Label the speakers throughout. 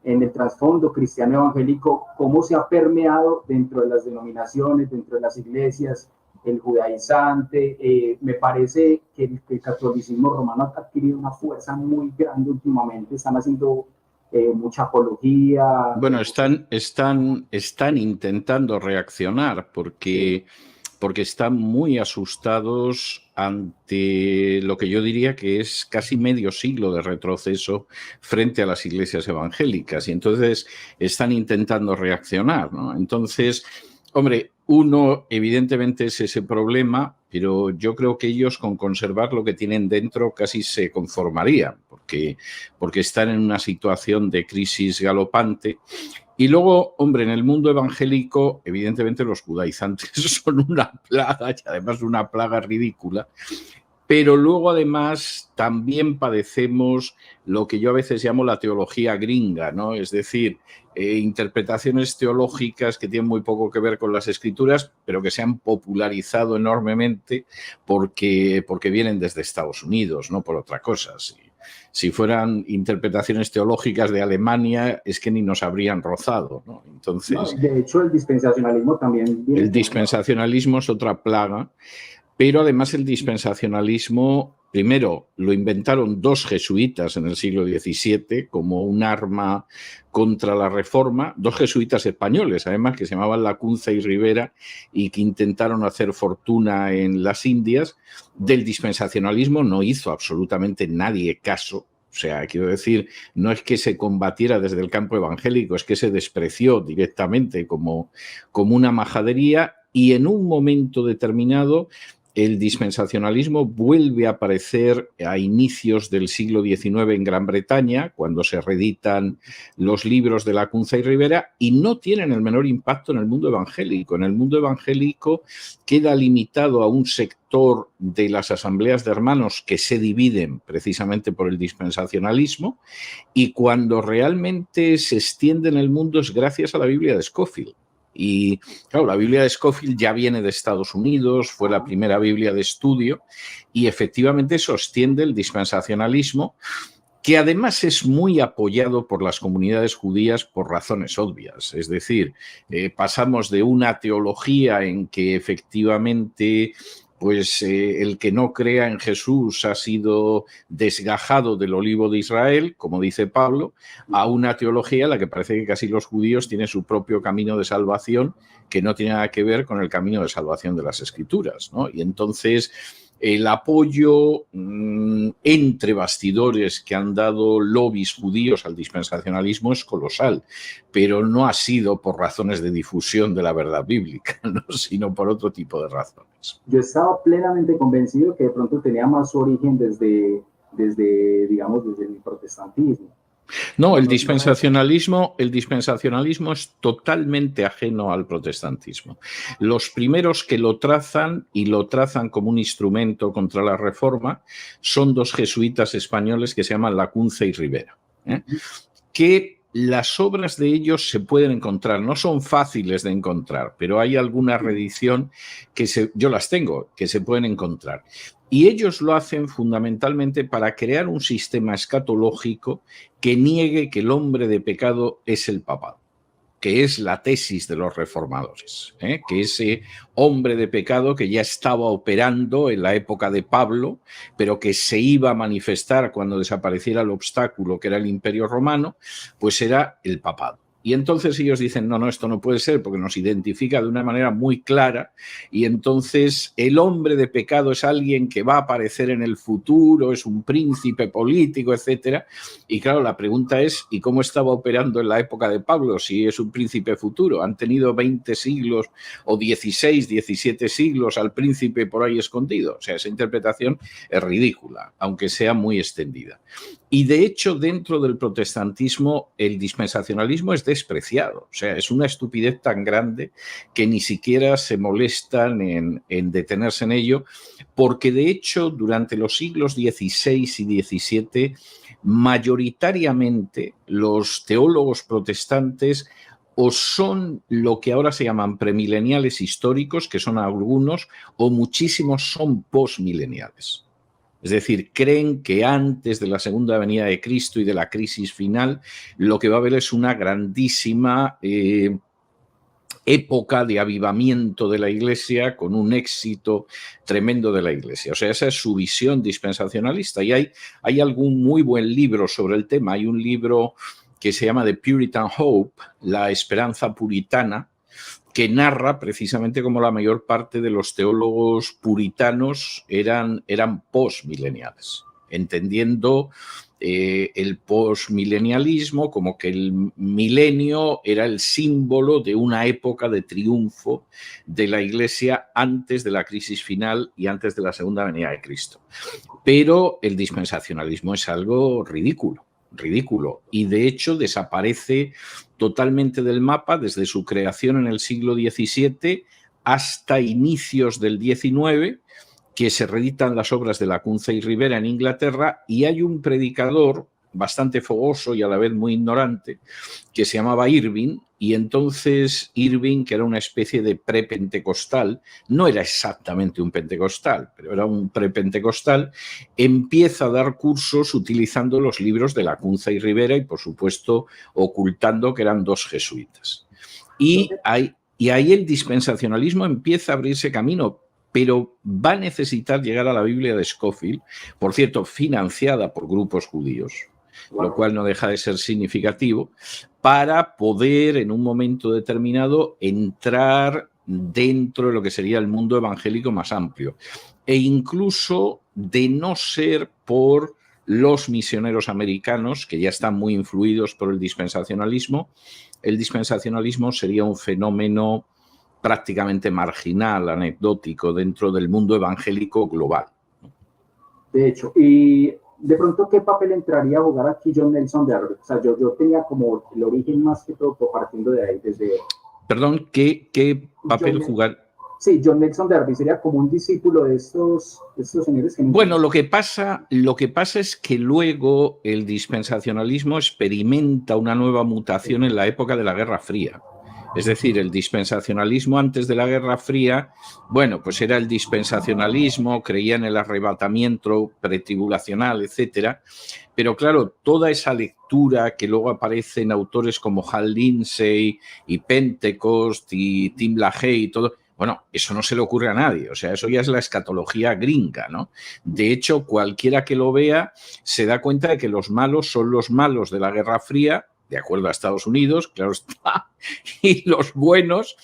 Speaker 1: en el trasfondo cristiano evangélico, cómo se ha permeado dentro de las denominaciones, dentro de las iglesias, el judaizante. Me parece que el catolicismo romano ha adquirido una fuerza muy grande últimamente, están haciendo mucha apología.
Speaker 2: Bueno, están intentando reaccionar porque están muy asustados ante lo que yo diría que es casi medio siglo de retroceso frente a las iglesias evangélicas, y entonces están intentando reaccionar, ¿no? Entonces, hombre, uno evidentemente es ese problema, pero yo creo que ellos con conservar lo que tienen dentro casi se conformarían, porque están en una situación de crisis galopante. Y luego, hombre, en el mundo evangélico, evidentemente los judaizantes son una plaga, y además una plaga ridícula, pero luego además también padecemos lo que yo a veces llamo la teología gringa, ¿no? Es decir, interpretaciones teológicas que tienen muy poco que ver con las escrituras, pero que se han popularizado enormemente porque vienen desde Estados Unidos, no por otra cosa. Si fueran interpretaciones teológicas de Alemania, es que ni nos habrían rozado, ¿no? Entonces,
Speaker 1: no, de hecho, el dispensacionalismo también viene.
Speaker 2: El dispensacionalismo es otra plaga, pero además el dispensacionalismo, primero, lo inventaron dos jesuitas en el siglo XVII como un arma contra la Reforma, dos jesuitas españoles, además, que se llamaban Lacunza y Rivera y que intentaron hacer fortuna en las Indias. Del dispensacionalismo no hizo absolutamente nadie caso. O sea, quiero decir, no es que se combatiera desde el campo evangélico, es que se despreció directamente como una majadería, y en un momento determinado el dispensacionalismo vuelve a aparecer a inicios del siglo XIX en Gran Bretaña, cuando se reeditan los libros de Lacunza y Rivera, y no tienen el menor impacto en el mundo evangélico. En el mundo evangélico queda limitado a un sector de las asambleas de hermanos que se dividen precisamente por el dispensacionalismo, y cuando realmente se extiende en el mundo es gracias a la Biblia de Scofield. Y claro, la Biblia de Scofield ya viene de Estados Unidos, fue la primera Biblia de estudio y efectivamente sostiene el dispensacionalismo, que además es muy apoyado por las comunidades judías por razones obvias. Es decir, pasamos de una teología en que efectivamente pues el que no crea en Jesús ha sido desgajado del olivo de Israel, como dice Pablo, a una teología en la que parece que casi los judíos tienen su propio camino de salvación, que no tiene nada que ver con el camino de salvación de las Escrituras, ¿no? Y entonces el apoyo entre bastidores que han dado lobbies judíos al dispensacionalismo es colosal, pero no ha sido por razones de difusión de la verdad bíblica, ¿no? Sino por otro tipo de razones.
Speaker 1: Yo estaba plenamente convencido que de pronto tenía más su origen desde el protestantismo.
Speaker 2: No, el dispensacionalismo es totalmente ajeno al protestantismo. Los primeros que lo trazan, y lo trazan como un instrumento contra la Reforma, son dos jesuitas españoles que se llaman Lacunza y Rivera, que las obras de ellos se pueden encontrar, no son fáciles de encontrar, pero hay alguna reedición yo las tengo, que se pueden encontrar. Y ellos lo hacen fundamentalmente para crear un sistema escatológico que niegue que el hombre de pecado es el papado, que es la tesis de los reformadores, que ese hombre de pecado que ya estaba operando en la época de Pablo, pero que se iba a manifestar cuando desapareciera el obstáculo que era el Imperio Romano, pues era el papado. Y entonces ellos dicen, no, esto no puede ser porque nos identifica de una manera muy clara, y entonces el hombre de pecado es alguien que va a aparecer en el futuro, es un príncipe político, etcétera. Y claro, la pregunta es, ¿y cómo estaba operando en la época de Pablo si es un príncipe futuro? Han tenido 20 siglos o 16, 17 siglos al príncipe por ahí escondido. O sea, esa interpretación es ridícula, aunque sea muy extendida. Y de hecho, dentro del protestantismo, el dispensacionalismo es despreciado. O sea, es una estupidez tan grande que ni siquiera se molestan en detenerse en ello, porque de hecho, durante los siglos XVI y XVII, mayoritariamente los teólogos protestantes o son lo que ahora se llaman premileniales históricos, que son algunos, o muchísimos son postmileniales. Es decir, creen que antes de la segunda venida de Cristo y de la crisis final, lo que va a haber es una grandísima época de avivamiento de la Iglesia con un éxito tremendo de la Iglesia. O sea, esa es su visión dispensacionalista. Y hay algún muy buen libro sobre el tema. Hay un libro que se llama The Puritan Hope, la esperanza puritana, que narra precisamente cómo la mayor parte de los teólogos puritanos eran postmileniales, entendiendo el postmilenialismo como que el milenio era el símbolo de una época de triunfo de la Iglesia antes de la crisis final y antes de la segunda venida de Cristo. Pero el dispensacionalismo es algo ridículo, y de hecho desaparece totalmente del mapa desde su creación en el siglo XVII hasta inicios del XIX, que se reeditan las obras de Lacunza y Rivera en Inglaterra, y hay un predicador bastante fogoso y a la vez muy ignorante que se llamaba Irving, y entonces Irving, que era una especie de prepentecostal, no era exactamente un pentecostal, pero era un prepentecostal, empieza a dar cursos utilizando los libros de Lacunza y Rivera y, por supuesto, ocultando que eran dos jesuitas. Y ahí el dispensacionalismo empieza a abrirse camino, pero va a necesitar llegar a la Biblia de Scofield, por cierto, financiada por grupos judíos, lo cual no deja de ser significativo, para poder en un momento determinado entrar dentro de lo que sería el mundo evangélico más amplio. E incluso, de no ser por los misioneros americanos, que ya están muy influidos por el dispensacionalismo sería un fenómeno prácticamente marginal, anecdótico, dentro del mundo evangélico global.
Speaker 1: De hecho, y de pronto, ¿qué papel entraría a jugar aquí John Nelson Darby? O sea, yo tenía como el origen más que todo partiendo de ahí, desde...
Speaker 2: Perdón, ¿qué papel jugar?
Speaker 1: Sí, John Nelson Darby sería como un discípulo de estos señores que...
Speaker 2: Bueno, lo que pasa es que luego el dispensacionalismo experimenta una nueva mutación en la época de la Guerra Fría. Es decir, el dispensacionalismo antes de la Guerra Fría, bueno, pues era el dispensacionalismo, creía en el arrebatamiento pretribulacional, etcétera. Pero claro, toda esa lectura que luego aparece en autores como Hal Lindsey y Pentecost y Tim LaHaye y todo, bueno, eso no se le ocurre a nadie, o sea, eso ya es la escatología gringa, ¿no? De hecho, cualquiera que lo vea se da cuenta de que los malos son los malos de la Guerra Fría, de acuerdo a Estados Unidos, claro está, y los buenos,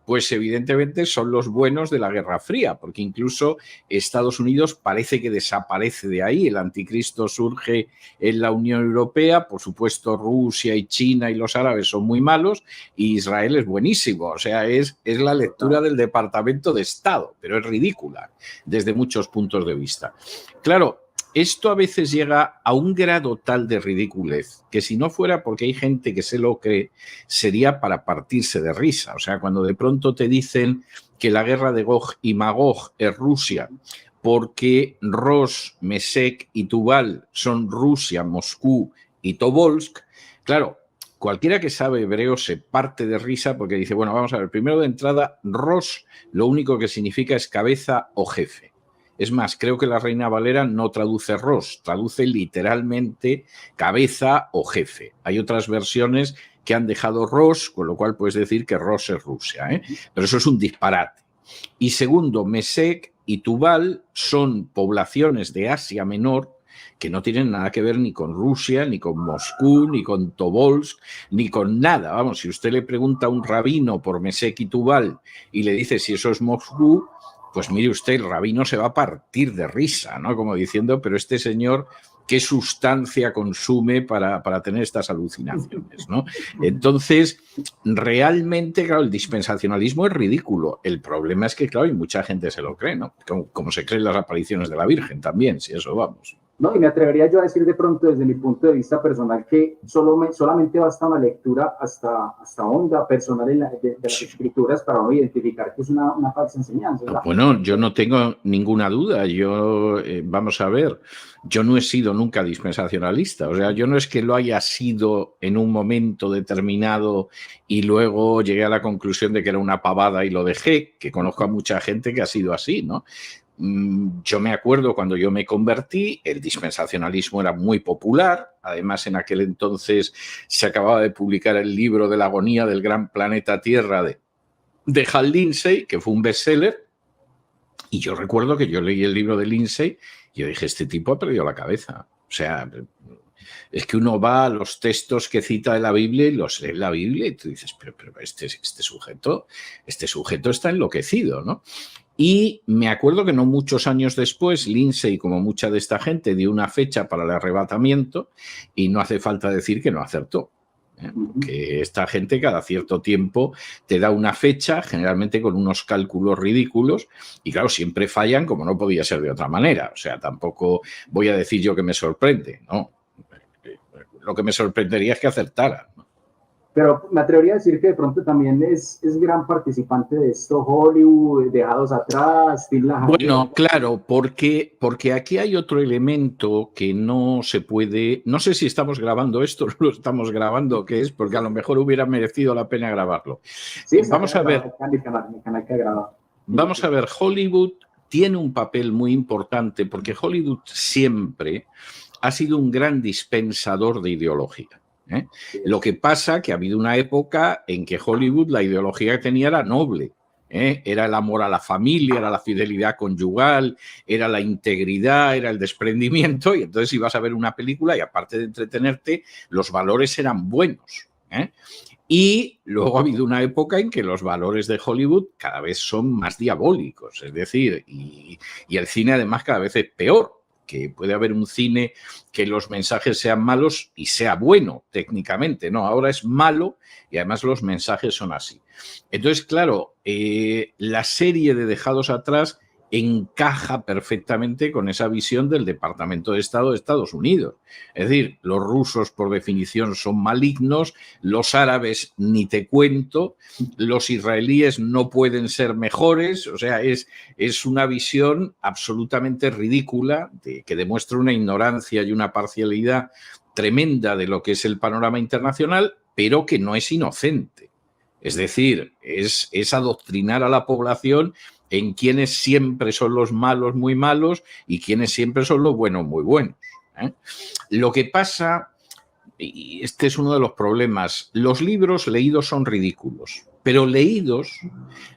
Speaker 2: pues evidentemente son los buenos de la Guerra Fría, porque incluso Estados Unidos parece que desaparece de ahí, el anticristo surge en la Unión Europea, por supuesto Rusia y China y los árabes son muy malos, y Israel es buenísimo, o sea, es la lectura del Departamento de Estado, pero es ridícula desde muchos puntos de vista. Claro, esto a veces llega a un grado tal de ridiculez que si no fuera porque hay gente que se lo cree, sería para partirse de risa. O sea, cuando de pronto te dicen que la guerra de Gog y Magog es Rusia porque Ros, Mesec y Tubal son Rusia, Moscú y Tobolsk, claro, cualquiera que sabe hebreo se parte de risa porque dice, bueno, vamos a ver, primero de entrada, Ros lo único que significa es cabeza o jefe. Es más, creo que la Reina Valera no traduce Ros, traduce literalmente cabeza o jefe. Hay otras versiones que han dejado Ros, con lo cual puedes decir que Ros es Rusia, ¿eh? Pero eso es un disparate. Y segundo, Mesec y Tubal son poblaciones de Asia Menor que no tienen nada que ver ni con Rusia, ni con Moscú, ni con Tobolsk, ni con nada. Vamos, si usted le pregunta a un rabino por Mesec y Tubal y le dice si eso es Moscú, pues mire usted, el rabino se va a partir de risa, ¿no? Como diciendo, pero este señor, ¿qué sustancia consume para tener estas alucinaciones, ¿no? Entonces, realmente, claro, el dispensacionalismo es ridículo. El problema es que, claro, y mucha gente se lo cree, ¿no? Como se creen las apariciones de la Virgen también, si eso vamos.
Speaker 1: No, y me atrevería yo a decir de pronto desde mi punto de vista personal que solamente basta una lectura hasta honda personal de las escrituras para no identificar que es una falsa enseñanza, ¿verdad?
Speaker 2: Bueno, yo no tengo ninguna duda. Vamos a ver, yo no he sido nunca dispensacionalista. O sea, yo no es que lo haya sido en un momento determinado y luego llegué a la conclusión de que era una pavada y lo dejé, que conozco a mucha gente que ha sido así, ¿no? yo me acuerdo cuando yo me convertí, el dispensacionalismo era muy popular. Además, en aquel entonces se acababa de publicar el libro de la agonía del gran planeta Tierra de Hal Lindsey, que fue un bestseller. Y yo recuerdo que yo leí el libro de Lindsey y yo dije, este tipo ha perdido la cabeza. O sea, es que uno va a los textos que cita de la Biblia y los lee en la Biblia y tú dices, pero este sujeto está enloquecido, ¿no? Y me acuerdo que no muchos años después, Lindsey, como mucha de esta gente, dio una fecha para el arrebatamiento y no hace falta decir que no acertó. Porque esta gente cada cierto tiempo te da una fecha, generalmente con unos cálculos ridículos, y claro, siempre fallan como no podía ser de otra manera. O sea, tampoco voy a decir yo que me sorprende, ¿no? Lo que me sorprendería es que acertara, ¿no?
Speaker 1: Pero me atrevería a decir que de pronto también es gran participante de esto Hollywood, Dejados Atrás,
Speaker 2: Bueno, claro, porque aquí hay otro elemento que no se puede... No sé si estamos grabando esto o no lo estamos grabando, ¿qué es? Porque a lo mejor hubiera merecido la pena grabarlo.
Speaker 1: Sí,
Speaker 2: vamos a ver.
Speaker 1: Mi canal que ha grabado.
Speaker 2: Vamos a ver, Hollywood tiene un papel muy importante porque Hollywood siempre ha sido un gran dispensador de ideología. Lo que pasa que ha habido una época en que Hollywood la ideología que tenía era noble. Era el amor a la familia, era la fidelidad conyugal, era la integridad, era el desprendimiento, y entonces ibas a ver una película y aparte de entretenerte, los valores eran buenos. Y luego ha habido una época en que los valores de Hollywood cada vez son más diabólicos, es decir, y el cine además cada vez es peor, que puede haber un cine que los mensajes sean malos y sea bueno técnicamente, no, ahora es malo y además los mensajes son así. Entonces, claro, la serie de Dejados Atrás encaja perfectamente con esa visión del Departamento de Estado de Estados Unidos. Es decir, los rusos por definición son malignos, los árabes ni te cuento, los israelíes no pueden ser mejores, o sea, es una visión absolutamente ridícula que demuestra una ignorancia y una parcialidad tremenda de lo que es el panorama internacional, pero que no es inocente. Es decir, es adoctrinar a la población en quienes siempre son los malos muy malos y quienes siempre son los buenos muy buenos. Lo que pasa, y este es uno de los problemas, los libros leídos son ridículos, pero leídos,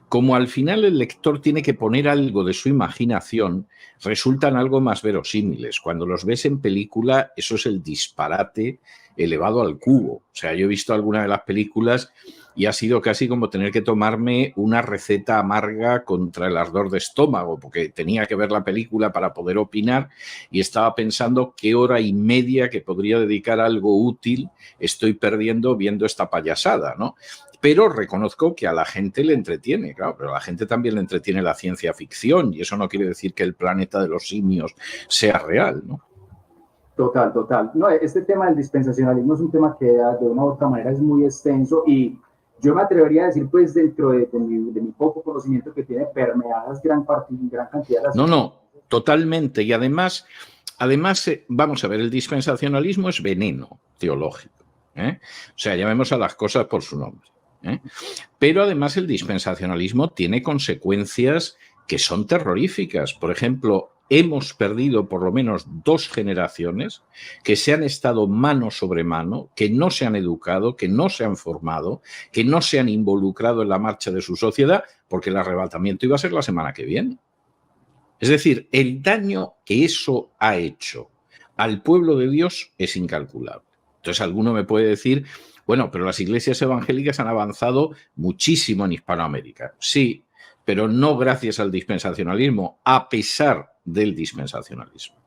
Speaker 2: como al final el lector tiene que poner algo de su imaginación, resultan algo más verosímiles. Cuando los ves en película, eso es el disparate elevado al cubo. O sea, yo he visto alguna de las películas y ha sido casi como tener que tomarme una receta amarga contra el ardor de estómago, porque tenía que ver la película para poder opinar y estaba pensando qué hora y media que podría dedicar a algo útil estoy perdiendo viendo esta payasada, ¿no? Pero reconozco que a la gente le entretiene, claro, pero a la gente también le entretiene la ciencia ficción y eso no quiere decir que el planeta de los simios sea real, ¿no?
Speaker 1: Total. No, este tema del dispensacionalismo es un tema que de una u otra manera es muy extenso y yo me atrevería a decir, pues, dentro de mi poco conocimiento que tiene permeadas gran cantidad de las...
Speaker 2: No, totalmente. Y además, vamos a ver, el dispensacionalismo es veneno teológico. O sea, llamemos a las cosas por su nombre. Pero además el dispensacionalismo tiene consecuencias que son terroríficas. Por ejemplo, hemos perdido por lo menos 2 generaciones que se han estado mano sobre mano, que no se han educado, que no se han formado, que no se han involucrado en la marcha de su sociedad, porque el arrebatamiento iba a ser la semana que viene. Es decir, el daño que eso ha hecho al pueblo de Dios es incalculable. Entonces, alguno me puede decir, bueno, pero las iglesias evangélicas han avanzado muchísimo en Hispanoamérica. Sí, pero no gracias al dispensacionalismo, a pesar del dispensacionalismo.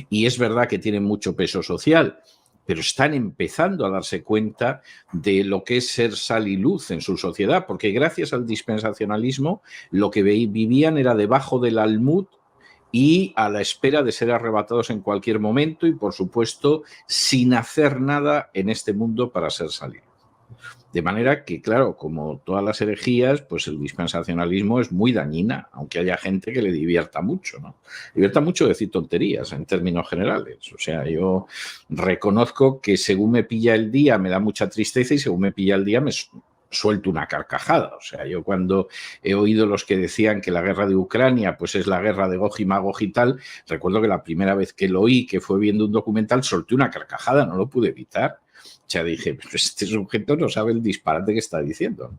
Speaker 2: Y es verdad que tienen mucho peso social, pero están empezando a darse cuenta de lo que es ser sal y luz en su sociedad, porque gracias al dispensacionalismo lo que vivían era debajo del almud y a la espera de ser arrebatados en cualquier momento y, por supuesto, sin hacer nada en este mundo para ser sal y luz. De manera que, claro, como todas las herejías, pues el dispensacionalismo es muy dañina, aunque haya gente que le divierta mucho, ¿no? Divierta mucho decir tonterías en términos generales. O sea, yo reconozco que según me pilla el día me da mucha tristeza y según me pilla el día suelto una carcajada. O sea, yo cuando he oído los que decían que la guerra de Ucrania pues es la guerra de Gog y Magog y tal, recuerdo que la primera vez que lo oí, que fue viendo un documental, solté una carcajada, no lo pude evitar. O sea, dije, pues este sujeto no sabe el disparate que está diciendo.